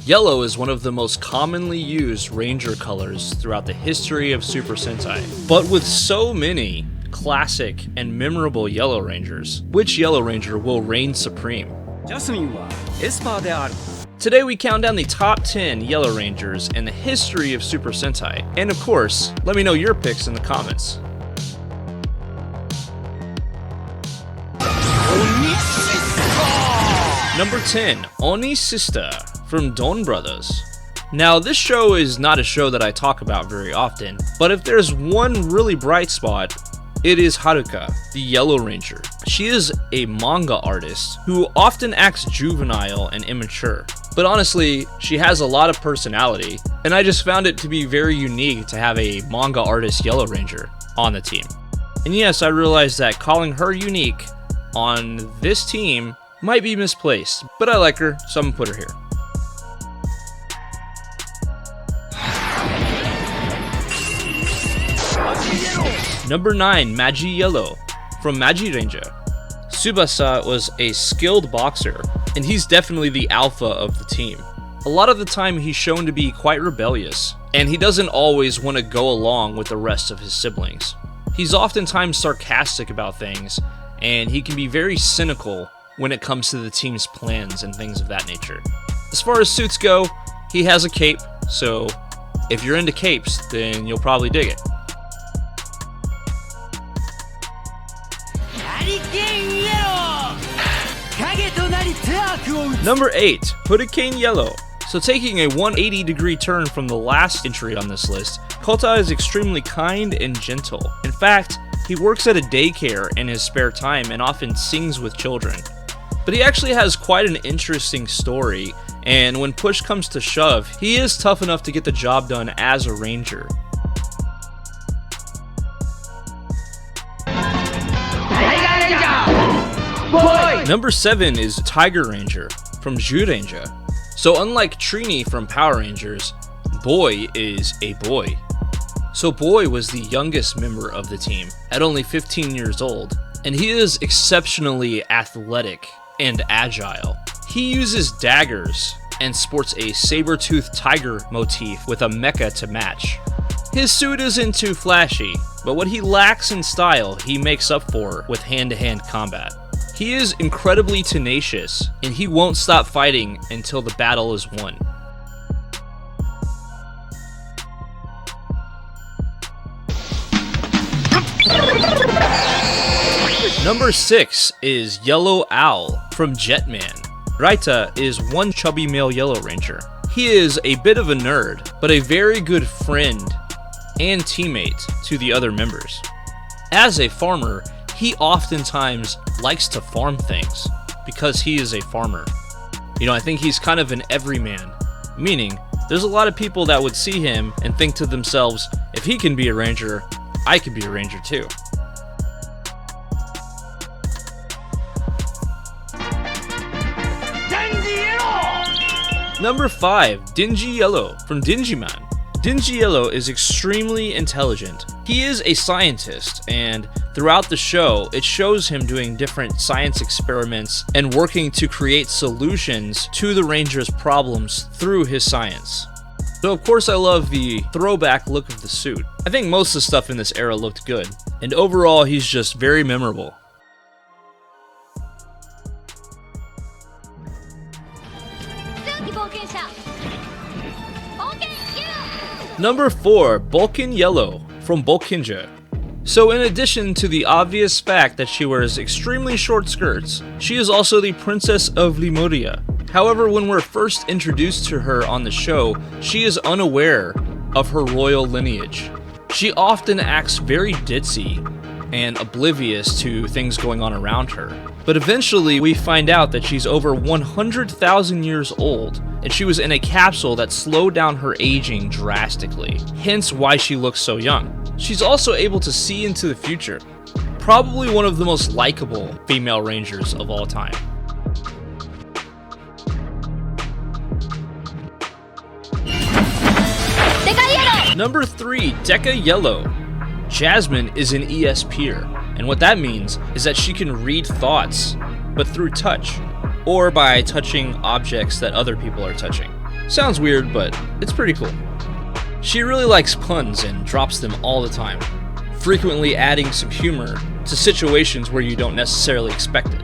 Yellow is one of the most commonly used Ranger colors throughout the history of Super Sentai. But with so many classic and memorable Yellow Rangers, which Yellow Ranger will reign supreme? Today we count down the top 10 Yellow Rangers in the history of Super Sentai. And of course, let me know your picks in the comments. Number 10, Oni Sister from Don Brothers. Now this show is not a show that I talk about very often, but if there's one really bright spot, it is Haruka, the Yellow Ranger. She is a manga artist who often acts juvenile and immature, but honestly, she has a lot of personality, and I just found it to be very unique to have a manga artist Yellow Ranger on the team. And yes, I realize that calling her unique on this team might be misplaced, but I like her, so I'm gonna put her here. Number 9, Magi Yellow from Magi Ranger. Tsubasa was a skilled boxer, and he's definitely the alpha of the team. A lot of the time he's shown to be quite rebellious, and he doesn't always want to go along with the rest of his siblings. He's oftentimes sarcastic about things, and he can be very cynical when it comes to the team's plans and things of that nature. As far as suits go, he has a cape, so if you're into capes, then you'll probably dig it. Number 8, Hurricane Yellow. So taking a 180-degree turn from the last entry on this list, Kota is extremely kind and gentle. In fact, he works at a daycare in his spare time and often sings with children. But he actually has quite an interesting story, and when push comes to shove, he is tough enough to get the job done as a ranger. Number 7 is Tiger Ranger from Zyuranger. So unlike Trini from Power Rangers, Boy is a boy. So Boy was the youngest member of the team at only 15 years old, and he is exceptionally athletic and agile. He uses daggers and sports a saber-toothed tiger motif with a mecha to match. His suit isn't too flashy, but what he lacks in style he makes up for with hand-to-hand combat. He is incredibly tenacious, and he won't stop fighting until the battle is won. Number 6 is Yellow Owl from Jetman. Raita is one chubby male Yellow Ranger. He is a bit of a nerd, but a very good friend and teammate to the other members. As a farmer, he oftentimes likes to farm things because he is a farmer. You know, I think he's kind of an everyman, meaning there's a lot of people that would see him and think to themselves, if he can be a ranger, I can be a ranger too. Number 5, Dingy Yellow from Dingyman. Dingy Yellow is extremely intelligent. He is a scientist, and throughout the show, it shows him doing different science experiments and working to create solutions to the Ranger's problems through his science. So of course I love the throwback look of the suit. I think most of the stuff in this era looked good, and overall he's just very memorable. Number 4, Bulkin Yellow from Bulkinja. So in addition to the obvious fact that she wears extremely short skirts, she is also the Princess of Lemuria. However, when we're first introduced to her on the show, she is unaware of her royal lineage. She often acts very ditzy and oblivious to things going on around her. But eventually we find out that she's over 100,000 years old, and she was in a capsule that slowed down her aging drastically, hence why she looks so young. She's also able to see into the future, probably one of the most likable female rangers of all time. Number 3, Deca Yellow. Jasmine is an ES peer, and what that means is that she can read thoughts, but through touch. or by touching objects that other people are touching. Sounds weird, but it's pretty cool. She really likes puns and drops them all the time, frequently adding some humor to situations where you don't necessarily expect it.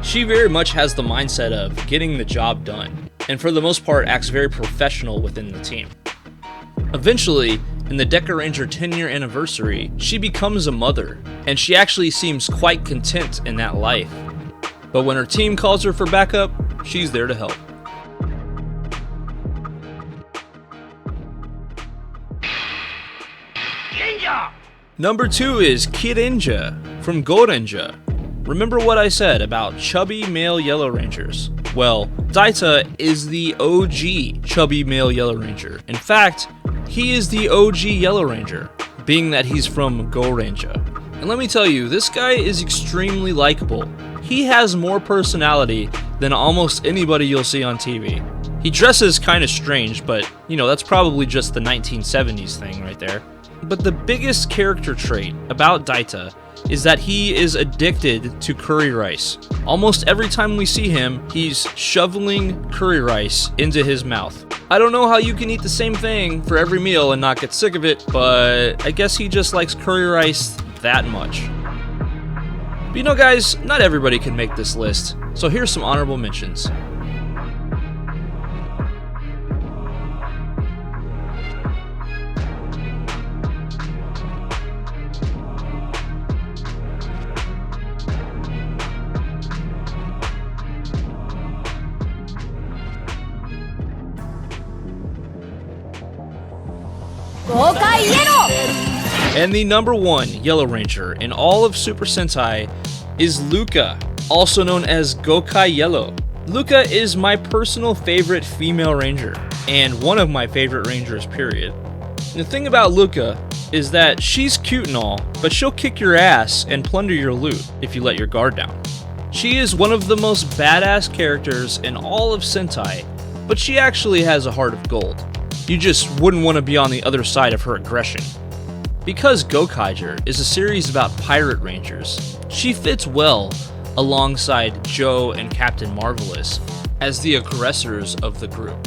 She very much has the mindset of getting the job done, and for the most part acts very professional within the team. Eventually, in the Deca Ranger 10-year anniversary, she becomes a mother, and she actually seems quite content in that life. But when her team calls her for backup, she's there to help. Number 2 is Kirenja from Gorenja. Remember what I said about chubby male Yellow Rangers? Well, Daita is the OG chubby male Yellow Ranger. In fact, he is the OG Yellow Ranger, being that he's from Gorenja. And let me tell you, this guy is extremely likable. He has more personality than almost anybody you'll see on TV. He dresses kind of strange, but that's probably just the 1970s thing right there. But the biggest character trait about Daita is that he is addicted to curry rice. Almost every time we see him, he's shoveling curry rice into his mouth. I don't know how you can eat the same thing for every meal and not get sick of it, but I guess he just likes curry rice that much. But guys, not everybody can make this list, so here's some honorable mentions. And the number 1 Yellow Ranger in all of Super Sentai is Luca, also known as Gokai Yellow. Luca is my personal favorite female ranger, and one of my favorite rangers, period. And the thing about Luca is that she's cute and all, but she'll kick your ass and plunder your loot if you let your guard down. She is one of the most badass characters in all of Sentai, but she actually has a heart of gold. You just wouldn't want to be on the other side of her aggression. Because Gokaiger is a series about pirate rangers, she fits well alongside Joe and Captain Marvelous as the aggressors of the group.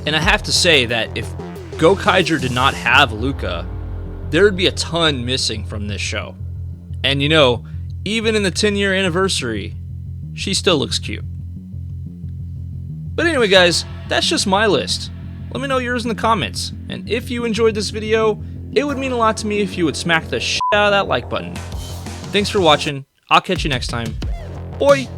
And I have to say that if Gokaiger did not have Luca, there would be a ton missing from this show. And even in the 10-year anniversary, she still looks cute. But anyway guys, that's just my list. Let me know yours in the comments, and if you enjoyed this video, it would mean a lot to me if you would smack the shit out of that like button. Thanks for watching, I'll catch you next time. Bye!